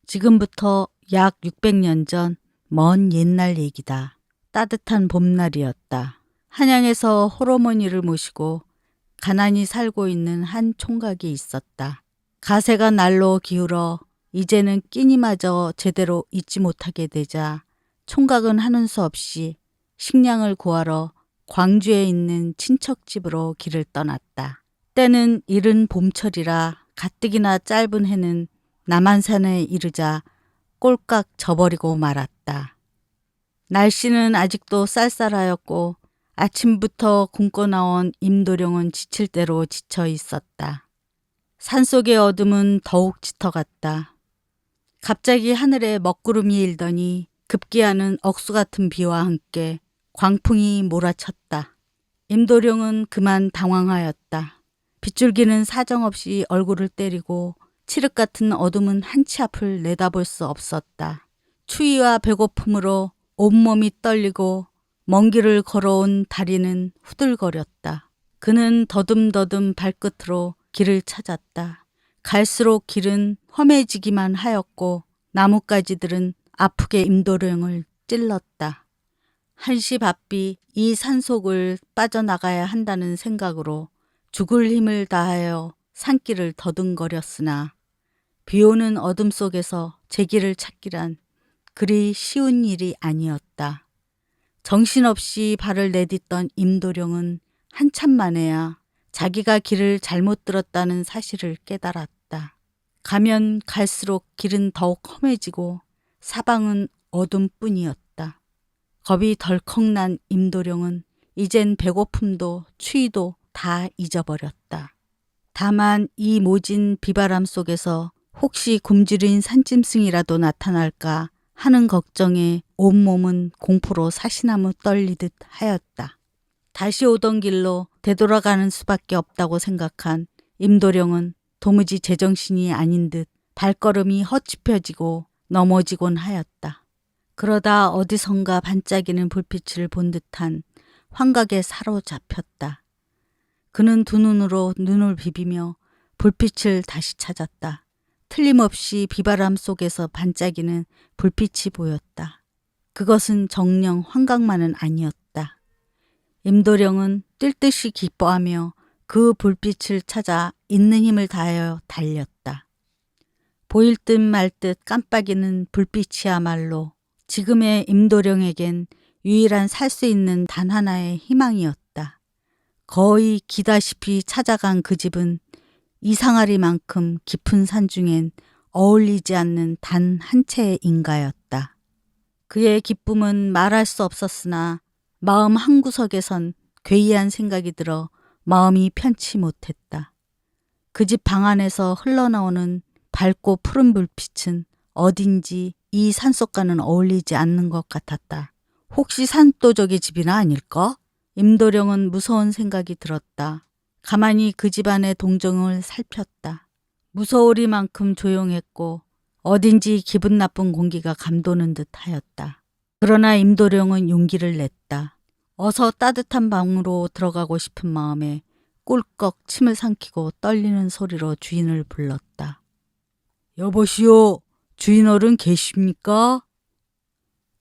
지금부터 약 600년 전 먼 옛날 얘기다. 따뜻한 봄날이었다. 한양에서 홀어머니를 모시고 가난히 살고 있는 한 총각이 있었다. 가세가 날로 기울어 이제는 끼니마저 제대로 잊지 못하게 되자 총각은 하는 수 없이 식량을 구하러 광주에 있는 친척집으로 길을 떠났다. 때는 이른 봄철이라 가뜩이나 짧은 해는 남한산에 이르자 꼴깍 져버리고 말았다. 날씨는 아직도 쌀쌀하였고 아침부터 굶고 나온 임도령은 지칠 대로 지쳐 있었다. 산속의 어둠은 더욱 짙어갔다. 갑자기 하늘에 먹구름이 일더니 급기야는 억수 같은 비와 함께 광풍이 몰아쳤다. 임도령은 그만 당황하였다. 빗줄기는 사정없이 얼굴을 때리고 칠흑 같은 어둠은 한치 앞을 내다볼 수 없었다. 추위와 배고픔으로 온몸이 떨리고 먼 길을 걸어온 다리는 후들거렸다. 그는 더듬더듬 발끝으로 길을 찾았다. 갈수록 길은 험해지기만 하였고 나뭇가지들은 아프게 임도령을 찔렀다. 한시 바삐 이 산속을 빠져나가야 한다는 생각으로 죽을 힘을 다하여 산길을 더듬거렸으나 비오는 어둠 속에서 제 길을 찾기란 그리 쉬운 일이 아니었다. 정신없이 발을 내딛던 임도령은 한참 만에야 자기가 길을 잘못 들었다는 사실을 깨달았다. 가면 갈수록 길은 더욱 험해지고 사방은 어둠뿐이었다. 겁이 덜컥 난 임도령은 이젠 배고픔도 추위도 다 잊어버렸다. 다만 이 모진 비바람 속에서 혹시 굶주린 산짐승이라도 나타날까 하는 걱정에 온몸은 공포로 사시나무 떨리듯 하였다. 다시 오던 길로 되돌아가는 수밖에 없다고 생각한 임도령은 도무지 제정신이 아닌 듯 발걸음이 헛짚혀지고 넘어지곤 하였다. 그러다 어디선가 반짝이는 불빛을 본 듯한 환각에 사로잡혔다. 그는 두 눈으로 눈을 비비며 불빛을 다시 찾았다. 틀림없이 비바람 속에서 반짝이는 불빛이 보였다. 그것은 정녕 환각만은 아니었다. 임도령은 뛸 듯이 기뻐하며 그 불빛을 찾아 있는 힘을 다하여 달렸다. 보일 듯 말 듯 깜빡이는 불빛이야말로 지금의 임도령에겐 유일한 살 수 있는 단 하나의 희망이었다. 거의 기다시피 찾아간 그 집은 이상하리만큼 깊은 산 중엔 어울리지 않는 단 한 채의 인가였다. 그의 기쁨은 말할 수 없었으나 마음 한구석에선 괴이한 생각이 들어 마음이 편치 못했다. 그 집 방 안에서 흘러나오는 밝고 푸른 불빛은 어딘지 이 산속과는 어울리지 않는 것 같았다. 혹시 산도적의 집이나 아닐까? 임도령은 무서운 생각이 들었다. 가만히 그 집안의 동정을 살폈다. 무서우리만큼 조용했고 어딘지 기분 나쁜 공기가 감도는 듯 하였다. 그러나 임도령은 용기를 냈다. 어서 따뜻한 방으로 들어가고 싶은 마음에 꿀꺽 침을 삼키고 떨리는 소리로 주인을 불렀다. 여보시오, 주인어른 계십니까?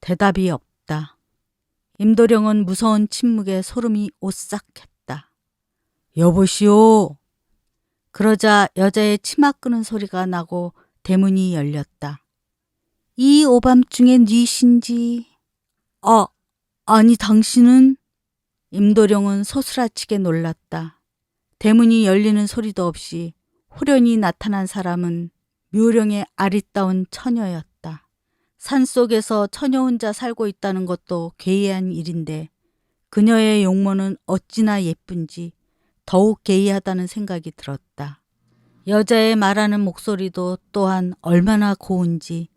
대답이 없다. 임도령은 무서운 침묵에 소름이 오싹했다. 여보시오. 그러자 여자의 치마 끄는 소리가 나고 대문이 열렸다. 이 오밤중에 니신지. 아니 당신은? 임도령은 소스라치게 놀랐다. 대문이 열리는 소리도 없이 호련히 나타난 사람은 묘령의 아리따운 처녀였다. 산속에서 처녀 혼자 살고 있다는 것도 괴이한 일인데 그녀의 용모는 어찌나 예쁜지 더욱 괴이하다는 생각이 들었다. 여자의 말하는 목소리도 또한 얼마나 고운지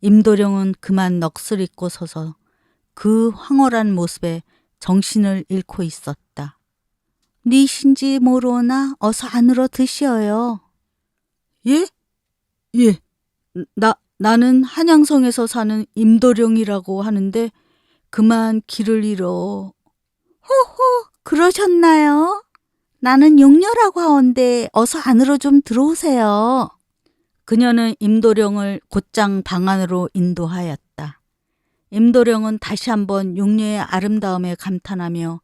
임도령은 그만 넋을 잃고 서서 그 황홀한 모습에 정신을 잃고 있었다. 니신지 모르오나 어서 안으로 드시어요. 예? 예. 나는 한양성에서 사는 임도령이라고 하는데 그만 길을 잃어. 호호, 그러셨나요? 나는 용녀라고 하온데 어서 안으로 좀 들어오세요. 그녀는 임도령을 곧장 방 안으로 인도하였다. 임도령은 다시 한번 용녀의 아름다움에 감탄하며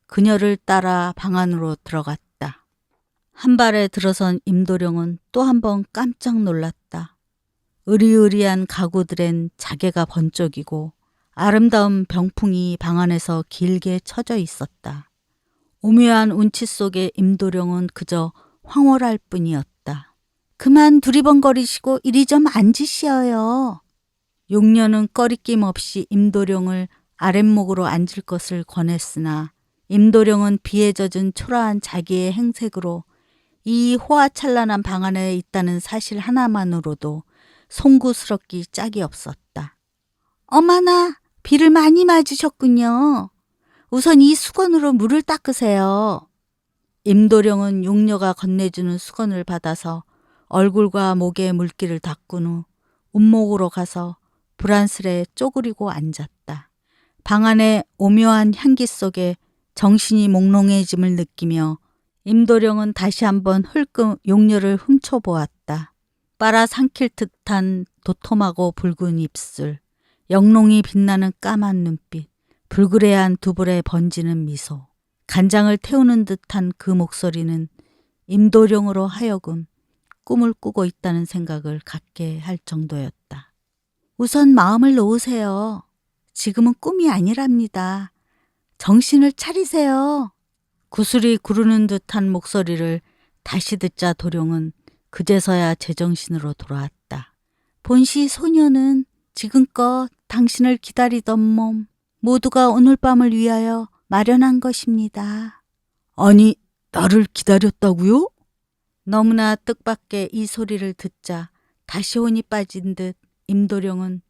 그녀를 따라 방 안으로 들어갔다. 한 발에 들어선 임도령은 또 한 번 깜짝 놀랐다. 으리으리한 가구들엔 자개가 번쩍이고 아름다운 병풍이 방 안에서 길게 쳐져 있었다. 오묘한 운치 속에 임도령은 그저 황홀할 뿐이었다. 그만 두리번거리시고 이리 좀 앉으시어요. 용녀는 꺼리낌 없이 임도령을 아랫목으로 앉을 것을 권했으나 임도령은 비에 젖은 초라한 자기의 행색으로 이 호화찬란한 방 안에 있다는 사실 하나만으로도 송구스럽기 짝이 없었다. 어머나, 비를 많이 맞으셨군요. 우선 이 수건으로 물을 닦으세요. 임도령은 용녀가 건네주는 수건을 받아서 얼굴과 목에 물기를 닦은 후 운목으로 가서 불안스레 쪼그리고 앉았다. 방 안의 오묘한 향기 속에 정신이 몽롱해짐을 느끼며 임도령은 다시 한번 흘끔 용녀를 훔쳐보았다. 빨아삼킬 듯한 도톰하고 붉은 입술, 영롱이 빛나는 까만 눈빛, 불그레한 두볼에 번지는 미소, 간장을 태우는 듯한 그 목소리는 임도령으로 하여금 꿈을 꾸고 있다는 생각을 갖게 할 정도였다. 우선 마음을 놓으세요. 지금은 꿈이 아니랍니다. 정신을 차리세요. 구슬이 구르는 듯한 목소리를 다시 듣자 도령은 그제서야 제정신으로 돌아왔다. 본시 소녀는 지금껏 당신을 기다리던 몸 모두가 오늘 밤을 위하여 마련한 것입니다. 아니, 나를 기다렸다고요? 너무나 뜻밖의 이 소리를 듣자 다시 혼이 빠진 듯 임도령은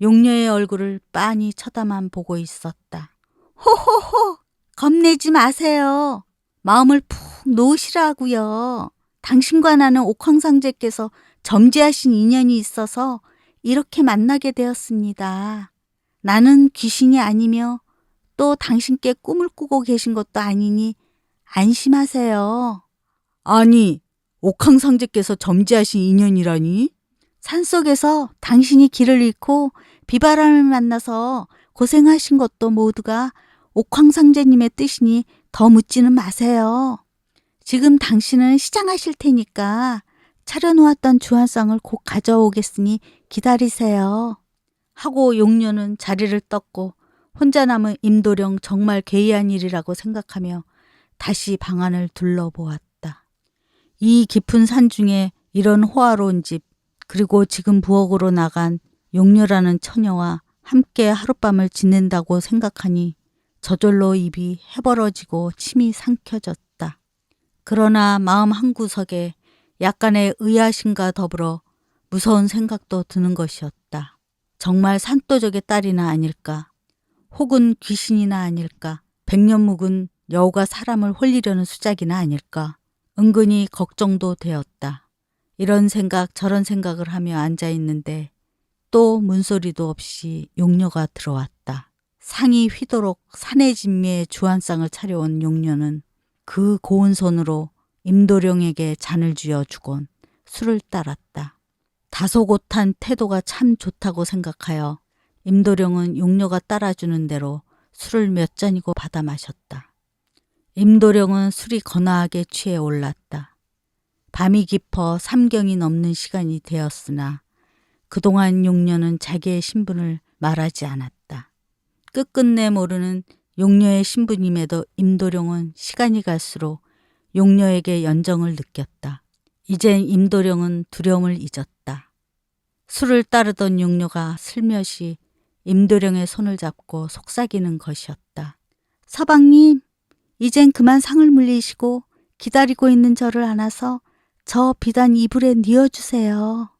용녀의 얼굴을 빤히 쳐다만 보고 있었다. 호호호! 겁내지 마세요. 마음을 푹 놓으시라고요. 당신과 나는 옥황상제께서 점지하신 인연이 있어서 이렇게 만나게 되었습니다. 나는 귀신이 아니며 또 당신께 꿈을 꾸고 계신 것도 아니니 안심하세요. 아니, 옥황상제께서 점지하신 인연이라니? 산속에서 당신이 길을 잃고 비바람을 만나서 고생하신 것도 모두가 옥황상제님의 뜻이니 더 묻지는 마세요. 지금 당신은 시장하실 테니까 차려놓았던 주한상을 곧 가져오겠으니 기다리세요. 하고 용녀는 자리를 떴고 혼자 남은 임도령 정말 괴이한 일이라고 생각하며 다시 방 안을 둘러보았다. 이 깊은 산 중에 이런 호화로운 집, 그리고 지금 부엌으로 나간 용녀라는 처녀와 함께 하룻밤을 지낸다고 생각하니 저절로 입이 해벌어지고 침이 삼켜졌다. 그러나 마음 한구석에 약간의 의아심과 더불어 무서운 생각도 드는 것이었다. 정말 산도적의 딸이나 아닐까? 혹은 귀신이나 아닐까? 백년 묵은 여우가 사람을 홀리려는 수작이나 아닐까? 은근히 걱정도 되었다. 이런 생각 저런 생각을 하며 앉아있는데 또 문소리도 없이 용녀가 들어왔다. 상이 휘도록 산의 진미에 주한상을 차려온 용녀는 그 고운 손으로 임도령에게 잔을 쥐어주곤 술을 따랐다. 다소곳한 태도가 참 좋다고 생각하여 임도령은 용녀가 따라주는 대로 술을 몇 잔이고 받아 마셨다. 임도령은 술이 거나하게 취해 올랐다. 밤이 깊어 삼경이 넘는 시간이 되었으나 그동안 용녀는 자기의 신분을 말하지 않았다. 끝끝내 모르는 용녀의 신분임에도 임도령은 시간이 갈수록 용녀에게 연정을 느꼈다. 이젠 임도령은 두려움을 잊었다. 술을 따르던 용녀가 슬며시 임도령의 손을 잡고 속삭이는 것이었다. 서방님, 이젠 그만 상을 물리시고 기다리고 있는 저를 안아서 저 비단 이불에 뉘어주세요.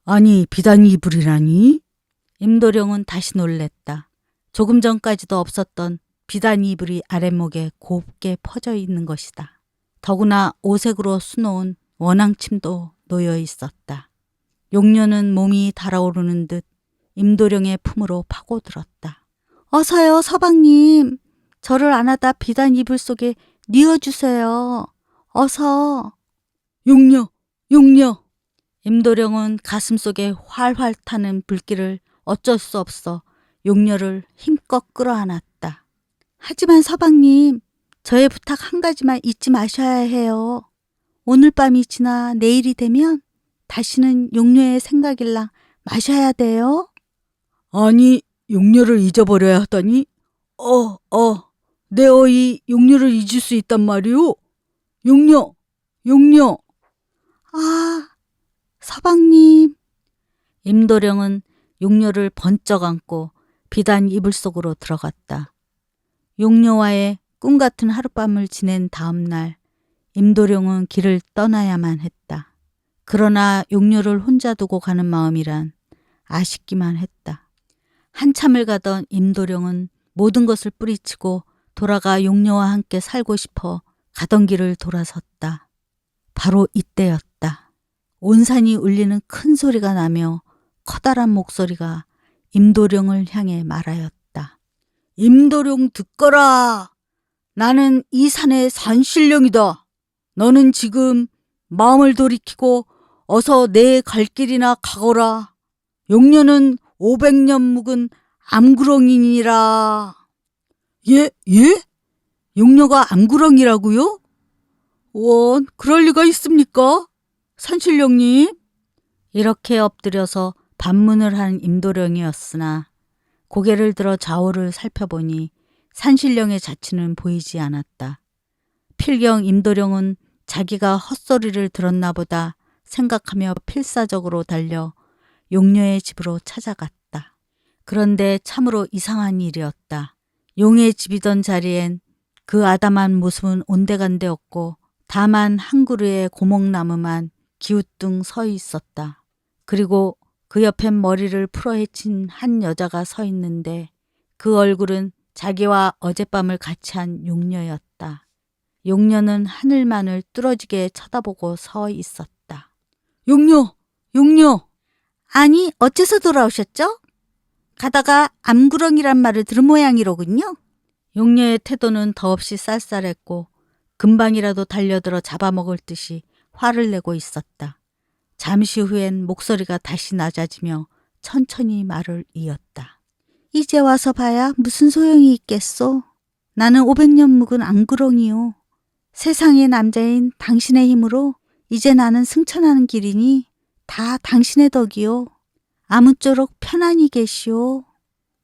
아니, 비단 이불이라니? 임도령은 다시 놀랬다. 조금 전까지도 없었던 비단 이불이 아랫목에 곱게 퍼져 있는 것이다. 더구나 오색으로 수놓은 원앙침도 놓여 있었다. 용녀는 몸이 달아오르는 듯 임도령의 품으로 파고들었다. 어서요, 서방님. 저를 안아다 비단 이불 속에 뉘어주세요. 어서. 용녀, 용녀. 임도령은 가슴속에 활활 타는 불길을 어쩔 수 없어 용녀를 힘껏 끌어안았다. 하지만 서방님, 저의 부탁 한 가지만 잊지 마셔야 해요. 오늘 밤이 지나 내일이 되면 다시는 용녀의 생각일랑 마셔야 돼요. 아니, 용녀를 잊어버려야 하다니? 내 어이 용녀를 잊을 수 있단 말이오? 용녀. 아, 서방님. 임도령은 용녀를 번쩍 안고 비단 이불 속으로 들어갔다. 용녀와의 꿈같은 하룻밤을 지낸 다음 날 임도령은 길을 떠나야만 했다. 그러나 용녀를 혼자 두고 가는 마음이란 아쉽기만 했다. 한참을 가던 임도령은 모든 것을 뿌리치고 돌아가 용녀와 함께 살고 싶어 가던 길을 돌아섰다. 바로 이때였다. 온 산이 울리는 큰 소리가 나며 커다란 목소리가 임도령을 향해 말하였다. 임도령 듣거라. 나는 이 산의 산신령이다. 너는 지금 마음을 돌이키고 어서 내 갈 길이나 가거라. 용녀는 500년 묵은 암구렁이니라. 예? 용녀가 암구렁이라고요? 원, 그럴 리가 있습니까? 산신령님? 이렇게 엎드려서 반문을 한 임도령이었으나 고개를 들어 좌우를 살펴보니 산신령의 자취는 보이지 않았다. 필경 임도령은 자기가 헛소리를 들었나 보다 생각하며 필사적으로 달려 용녀의 집으로 찾아갔다. 그런데 참으로 이상한 일이었다. 용의 집이던 자리엔 그 아담한 모습은 온데간데 없고 다만 한 그루의 고목나무만 기우뚱 서 있었다. 그리고 그 옆엔 머리를 풀어헤친 한 여자가 서 있는데 그 얼굴은 자기와 어젯밤을 같이 한 용녀였다. 용녀는 하늘만을 뚫어지게 쳐다보고 서 있었다. 용녀! 아니, 어째서 돌아오셨죠? 가다가 암구렁이란 말을 들은 모양이로군요. 용녀의 태도는 더없이 쌀쌀했고 금방이라도 달려들어 잡아먹을 듯이 화를 내고 있었다. 잠시 후엔 목소리가 다시 낮아지며 천천히 말을 이었다. 이제 와서 봐야 무슨 소용이 있겠소. 나는 500년 묵은 암구렁이요. 세상의 남자인 당신의 힘으로 이제 나는 승천하는 길이니 다 당신의 덕이요. 아무쪼록 편안히 계시오.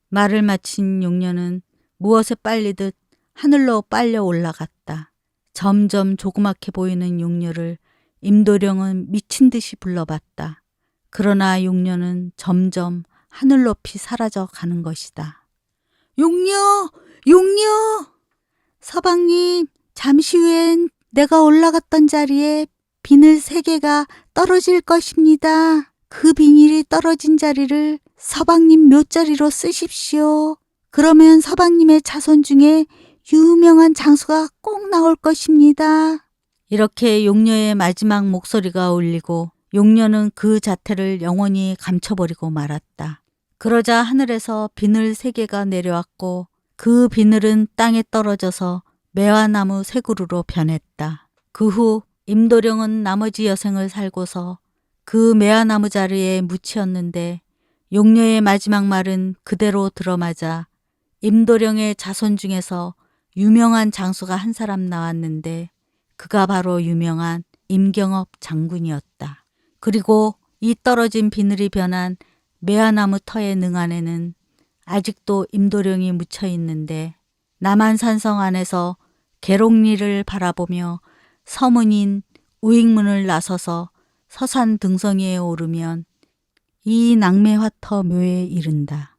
말을 마친 용녀는 무엇에 빨리듯 하늘로 빨려 올라갔다. 점점 조그맣게 보이는 용녀를 임도령은 미친 듯이 불러봤다. 그러나 용녀는 점점 하늘 높이 사라져 가는 것이다. 용녀! 서방님, 잠시 후엔 내가 올라갔던 자리에 비늘 3개가 떨어질 것입니다. 그 비닐이 떨어진 자리를 서방님 묘자리로 쓰십시오. 그러면 서방님의 자손 중에 유명한 장수가 꼭 나올 것입니다. 이렇게 용녀의 마지막 목소리가 울리고 용녀는 그 자태를 영원히 감춰버리고 말았다. 그러자 하늘에서 비늘 3개가 내려왔고 그 비늘은 땅에 떨어져서 매화나무 3그루로 변했다. 그 후 임도령은 나머지 여생을 살고서 그 매화나무 자리에 묻히었는데 용녀의 마지막 말은 그대로 들어맞아 임도령의 자손 중에서 유명한 장수가 한 사람 나왔는데 그가 바로 유명한 임경업 장군이었다. 그리고 이 떨어진 비늘이 변한 매화나무 터의 능 안에는 아직도 임도령이 묻혀 있는데 남한산성 안에서 계롱리를 바라보며 서문인 우익문을 나서서 서산 등성이에 오르면 이 낙매화터 묘에 이른다.